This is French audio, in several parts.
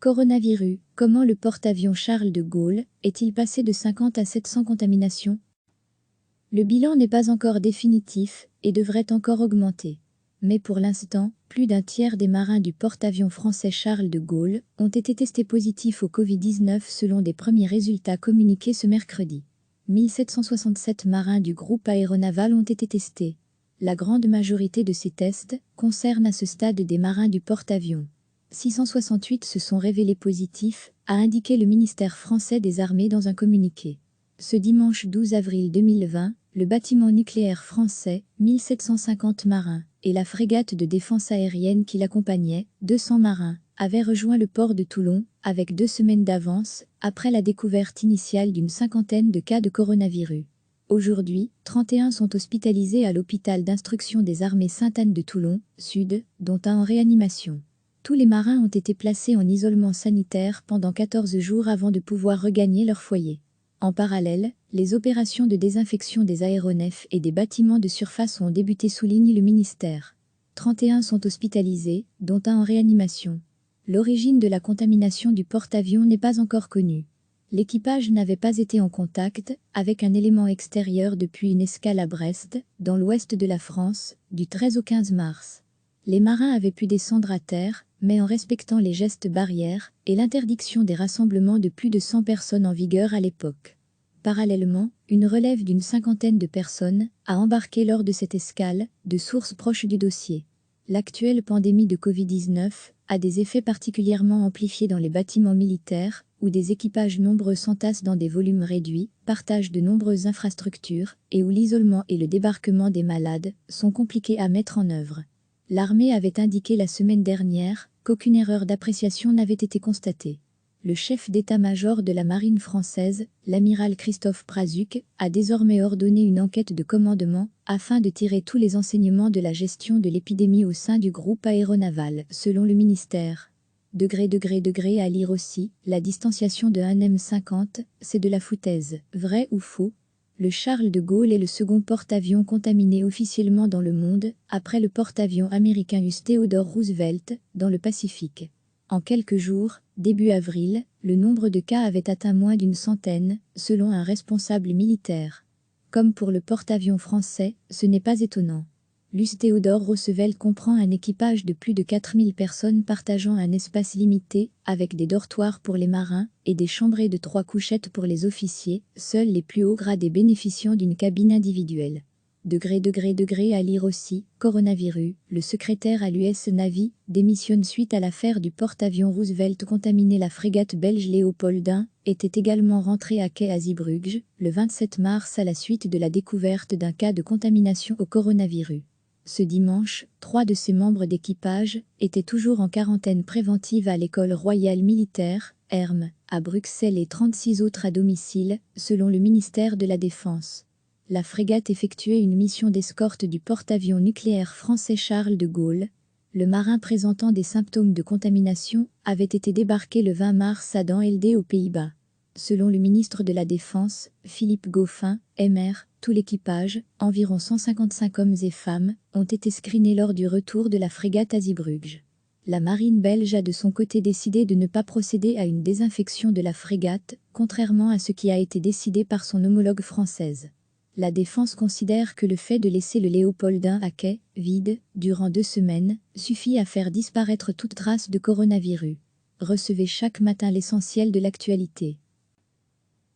Coronavirus, comment le porte-avions Charles de Gaulle est-il passé de 50 à 700 contaminations? Le bilan n'est pas encore définitif et devrait encore augmenter. Mais pour l'instant, plus d'un tiers des marins du porte-avions français Charles de Gaulle ont été testés positifs au Covid-19 selon des premiers résultats communiqués ce mercredi. 1767 marins du groupe aéronaval ont été testés. La grande majorité de ces tests concernent à ce stade des marins du porte-avions. 668 se sont révélés positifs, a indiqué le ministère français des Armées dans un communiqué. Ce dimanche 12 avril 2020, le bâtiment nucléaire français, 1750 marins, et la frégate de défense aérienne qui l'accompagnait, 200 marins, avaient rejoint le port de Toulon, avec 2 semaines d'avance, après la découverte initiale d'une cinquantaine de cas de coronavirus. Aujourd'hui, 31 sont hospitalisés à l'hôpital d'instruction des armées Sainte-Anne de Toulon, Sud, dont un en réanimation. Tous les marins ont été placés en isolement sanitaire pendant 14 jours avant de pouvoir regagner leur foyer. En parallèle, les opérations de désinfection des aéronefs et des bâtiments de surface ont débuté, souligne le ministère. 31 sont hospitalisés, dont un en réanimation. L'origine de la contamination du porte-avions n'est pas encore connue. L'équipage n'avait pas été en contact avec un élément extérieur depuis une escale à Brest, dans l'ouest de la France, du 13 au 15 mars. Les marins avaient pu descendre à terre, mais en respectant les gestes barrières et l'interdiction des rassemblements de plus de 100 personnes en vigueur à l'époque. Parallèlement, une relève d'une cinquantaine de personnes a embarqué lors de cette escale, de sources proches du dossier. L'actuelle pandémie de Covid-19 a des effets particulièrement amplifiés dans les bâtiments militaires, où des équipages nombreux s'entassent dans des volumes réduits, partagent de nombreuses infrastructures, et où l'isolement et le débarquement des malades sont compliqués à mettre en œuvre. L'armée avait indiqué la semaine dernière qu'aucune erreur d'appréciation n'avait été constatée. Le chef d'état-major de la marine française, l'amiral Christophe Prazuc, a désormais ordonné une enquête de commandement afin de tirer tous les enseignements de la gestion de l'épidémie au sein du groupe aéronaval, selon le ministère. À lire aussi, la distanciation de 1 m50, c'est de la foutaise, vrai ou faux? Le Charles de Gaulle est le second porte-avions contaminé officiellement dans le monde, après le porte-avions américain US Theodore Roosevelt, dans le Pacifique. En quelques jours, début avril, le nombre de cas avait atteint moins d'une centaine, selon un responsable militaire. Comme pour le porte-avions français, ce n'est pas étonnant. L'US Theodore Roosevelt comprend un équipage de plus de 4000 personnes partageant un espace limité, avec des dortoirs pour les marins et des chambrées de 3 couchettes pour les officiers, seuls les plus hauts gradés bénéficiant d'une cabine individuelle. À lire aussi, coronavirus, le secrétaire à l'US Navy démissionne suite à l'affaire du porte-avions Roosevelt contaminé. La frégate belge Léopoldin était également rentrée à quai à Zeebrugge, le 27 mars à la suite de la découverte d'un cas de contamination au coronavirus. Ce dimanche, 3 de ses membres d'équipage étaient toujours en quarantaine préventive à l'école royale militaire, ERM, à Bruxelles et 36 autres à domicile, selon le ministère de la Défense. La frégate effectuait une mission d'escorte du porte-avions nucléaire français Charles de Gaulle. Le marin présentant des symptômes de contamination avait été débarqué le 20 mars à Dens aux Pays-Bas. Selon le ministre de la Défense, Philippe Goffin, MR, tout l'équipage, environ 155 hommes et femmes, ont été screenés lors du retour de la frégate à Zeebrugge. La marine belge a de son côté décidé de ne pas procéder à une désinfection de la frégate, contrairement à ce qui a été décidé par son homologue française. La Défense considère que le fait de laisser le Léopoldin à quai, vide, durant 2 semaines, suffit à faire disparaître toute trace de coronavirus. Recevez chaque matin l'essentiel de l'actualité.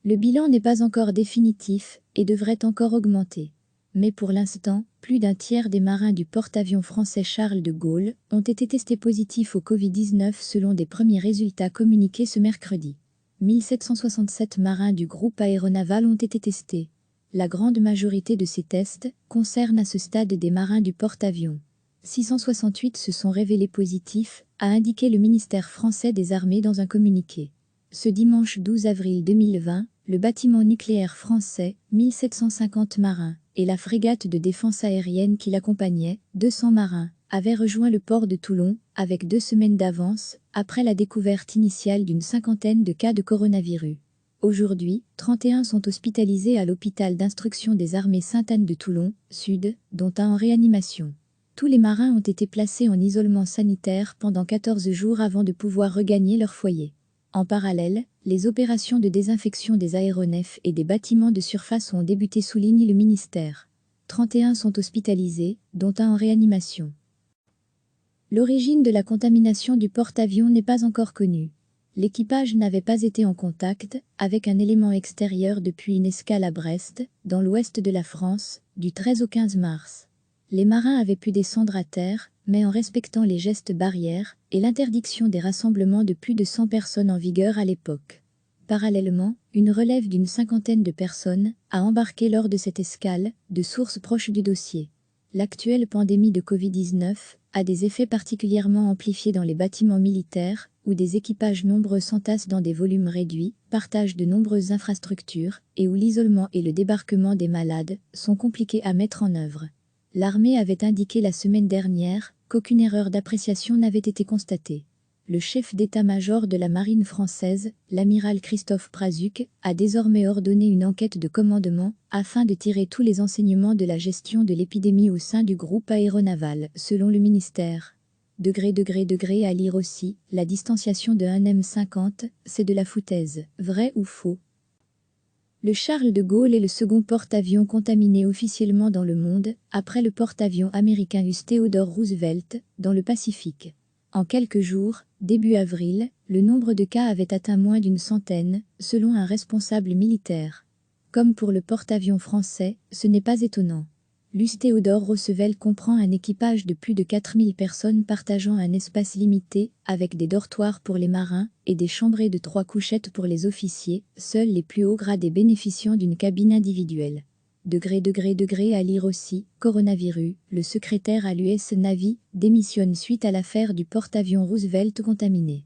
Le bilan n'est pas encore définitif et devrait encore augmenter. Mais pour l'instant, plus d'un tiers des marins du porte-avions français Charles de Gaulle ont été testés positifs au Covid-19 selon des premiers résultats communiqués ce mercredi. 1767 marins du groupe aéronaval ont été testés. La grande majorité de ces tests concernent à ce stade des marins du porte-avions. 668 se sont révélés positifs, a indiqué le ministère français des Armées dans un communiqué. Ce dimanche 12 avril 2020, le bâtiment nucléaire français, 1750 marins, et la frégate de défense aérienne qui l'accompagnait, 200 marins, avaient rejoint le port de Toulon, avec 2 semaines d'avance, après la découverte initiale d'une cinquantaine de cas de coronavirus. Aujourd'hui, 31 sont hospitalisés à l'hôpital d'instruction des armées Sainte-Anne de Toulon, Sud, dont un en réanimation. Tous les marins ont été placés en isolement sanitaire pendant 14 jours avant de pouvoir regagner leur foyer. En parallèle, les opérations de désinfection des aéronefs et des bâtiments de surface ont débuté, souligne le ministère. 31 sont hospitalisés, dont un en réanimation. L'origine de la contamination du porte-avions n'est pas encore connue. L'équipage n'avait pas été en contact avec un élément extérieur depuis une escale à Brest, dans l'ouest de la France, du 13 au 15 mars. Les marins avaient pu descendre à terre, mais en respectant les gestes barrières et l'interdiction des rassemblements de plus de 100 personnes en vigueur à l'époque. Parallèlement, une relève d'une cinquantaine de personnes a embarqué lors de cette escale, de sources proches du dossier. L'actuelle pandémie de Covid-19 a des effets particulièrement amplifiés dans les bâtiments militaires, où des équipages nombreux s'entassent dans des volumes réduits, partagent de nombreuses infrastructures, et où l'isolement et le débarquement des malades sont compliqués à mettre en œuvre. L'armée avait indiqué la semaine dernière qu'aucune erreur d'appréciation n'avait été constatée. Le chef d'état-major de la marine française, l'amiral Christophe Prazuc, a désormais ordonné une enquête de commandement afin de tirer tous les enseignements de la gestion de l'épidémie au sein du groupe aéronaval, selon le ministère. À lire aussi, la distanciation de 1m50, c'est de la foutaise, vrai ou faux? Le Charles de Gaulle est le second porte-avions contaminé officiellement dans le monde, après le porte-avions américain US Theodore Roosevelt, dans le Pacifique. En quelques jours, début avril, le nombre de cas avait atteint moins d'une centaine, selon un responsable militaire. Comme pour le porte-avions français, ce n'est pas étonnant. L'US Theodore Roosevelt comprend un équipage de plus de 4000 personnes partageant un espace limité, avec des dortoirs pour les marins et des chambrées de 3 couchettes pour les officiers, seuls les plus hauts gradés bénéficiant d'une cabine individuelle. À lire aussi, coronavirus, le secrétaire à l'US Navy démissionne suite à l'affaire du porte-avions Roosevelt contaminé.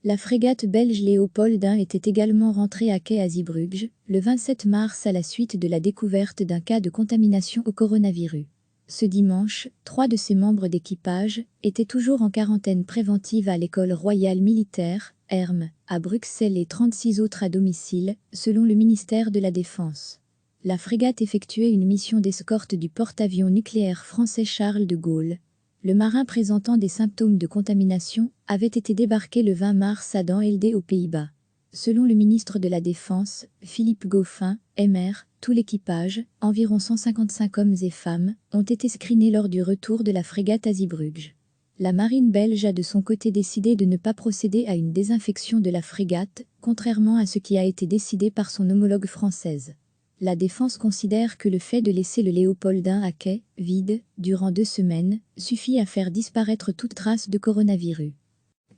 La frégate belge Léopold I était également rentrée à quai à Zeebrugge, le 27 mars à la suite de la découverte d'un cas de contamination au coronavirus. Ce dimanche, 3 de ses membres d'équipage étaient toujours en quarantaine préventive à l'école royale militaire, ERM, à Bruxelles et 36 autres à domicile, selon le ministère de la Défense. La frégate effectuait une mission d'escorte du porte-avions nucléaire français Charles de Gaulle. Le marin présentant des symptômes de contamination avait été débarqué le 20 mars à Danelde aux Pays-Bas. Selon le ministre de la Défense, Philippe Goffin, MR, tout l'équipage, environ 155 hommes et femmes, ont été screenés lors du retour de la frégate à Zeebrugge. La marine belge a de son côté décidé de ne pas procéder à une désinfection de la frégate, contrairement à ce qui a été décidé par son homologue française. La Défense considère que le fait de laisser le Léopold I à quai, vide, durant 2 semaines, suffit à faire disparaître toute trace de coronavirus.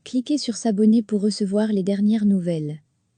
Cliquez sur s'abonner pour recevoir les dernières nouvelles.